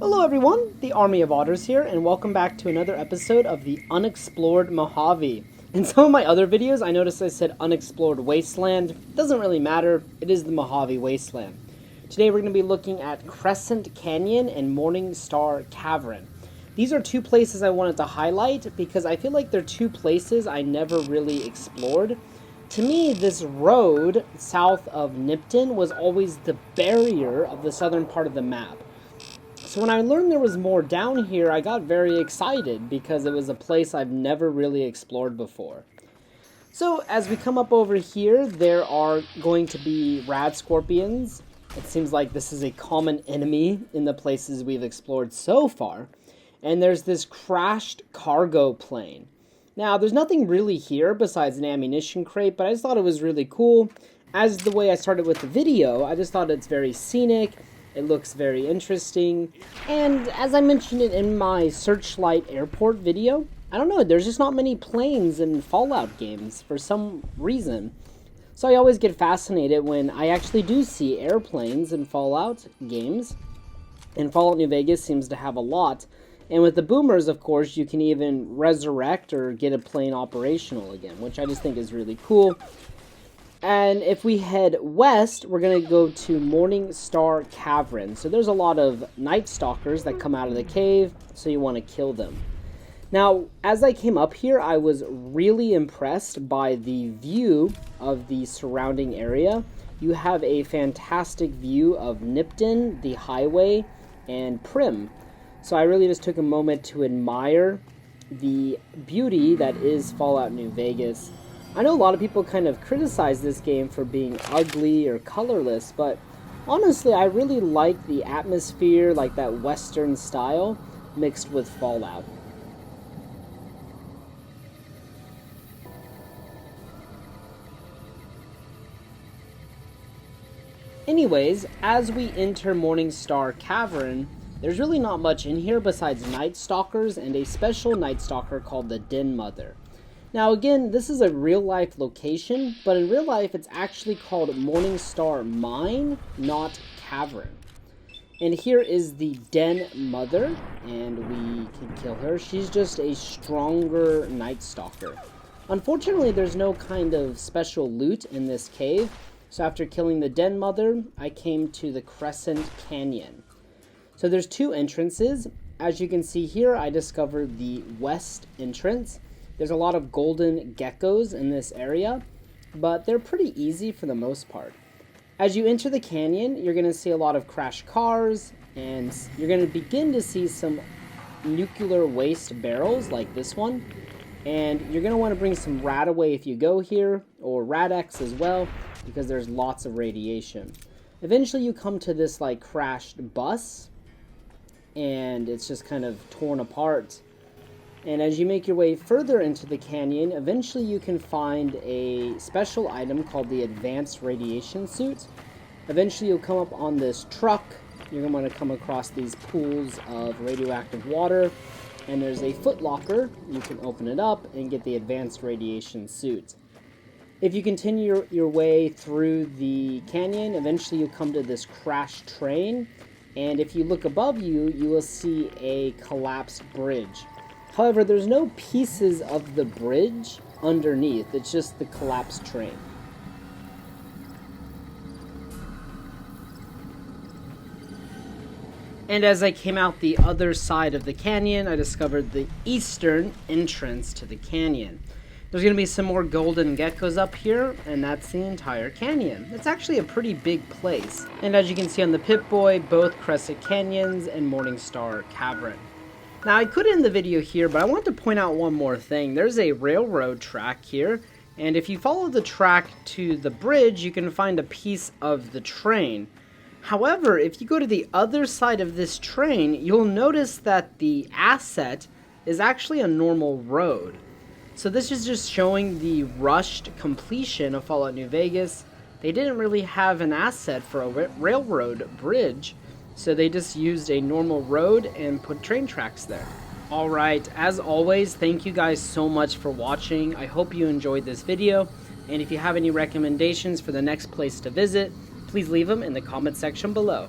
Hello everyone, the Army of Otters here, and welcome back to another episode of the Unexplored Mojave. In some of my other videos, I noticed I said Unexplored Wasteland. It doesn't really matter, it is the Mojave Wasteland. Today we're going to be looking at Crescent Canyon and Morning Star Cavern. These are two places I wanted to highlight because I feel like they're two places I never really explored. To me, this road south of Nipton was always the barrier of the southern part of the map. So when I learned there was more down here, I got very excited because it was a place I've never really explored before. So as we come up over here, there are going to be rad scorpions. It seems like this is a common enemy in the places we've explored so far. And there's this crashed cargo plane. Now, there's nothing really here besides an ammunition crate, but I just thought it was really cool. As the way I started with the video, I just thought it's very scenic. It looks very interesting, and as I mentioned it in my Searchlight Airport video, I don't know, there's just not many planes in Fallout games for some reason. So I always get fascinated when I actually do see airplanes in Fallout games, and Fallout New Vegas seems to have a lot. And with the boomers, of course, you can even resurrect or get a plane operational again, which I just think is really cool. And if we head west, we're going to go to Morning Star Cavern. So there's a lot of night stalkers that come out of the cave, so you want to kill them. Now, as I came up here, I was really impressed by the view of the surrounding area. You have a fantastic view of Nipton, the highway, and Prim. So I really just took a moment to admire the beauty that is Fallout New Vegas. I know a lot of people kind of criticize this game for being ugly or colorless, but honestly, I really like the atmosphere, like that Western style, mixed with Fallout. Anyways, as we enter Morning Star Cavern, there's really not much in here besides Night Stalkers and a special Night Stalker called the Den Mother. Now again, this is a real-life location, but in real life it's actually called Morning Star Mine, not Cavern. And here is the Den Mother, and we can kill her. She's just a stronger Night Stalker. Unfortunately, there's no kind of special loot in this cave, so after killing the Den Mother, I came to the Crescent Canyon. So there's two entrances. As you can see here, I discovered the west entrance. There's a lot of golden geckos in this area, but they're pretty easy for the most part. As you enter the canyon, you're going to see a lot of crashed cars, and you're going to begin to see some nuclear waste barrels like this one. And you're going to want to bring some Radaway if you go here, or Rad-X as well, because there's lots of radiation. Eventually you come to this like crashed bus, and it's just kind of torn apart. And as you make your way further into the canyon, eventually you can find a special item called the Advanced Radiation Suit. Eventually you'll come up on this truck. You're going to want to come across these pools of radioactive water. And there's a foot locker. You can open it up and get the Advanced Radiation Suit. If you continue your way through the canyon, eventually you'll come to this crashed train. And if you look above you, you will see a collapsed bridge. However, there's no pieces of the bridge underneath. It's just the collapsed train. And as I came out the other side of the canyon, I discovered the eastern entrance to the canyon. There's going to be some more golden geckos up here, and that's the entire canyon. It's actually a pretty big place. And as you can see on the Pip-Boy, both Crescent Canyons and Morning Star Cavern. Now, I could end the video here, but I want to point out one more thing. There's a railroad track here, and if you follow the track to the bridge, you can find a piece of the train. However, if you go to the other side of this train, you'll notice that the asset is actually a normal road. So this is just showing the rushed completion of Fallout New Vegas. They didn't really have an asset for a railroad bridge, so they just used a normal road and put train tracks there. Alright, as always, thank you guys so much for watching. I hope you enjoyed this video, and if you have any recommendations for the next place to visit, please leave them in the comment section below.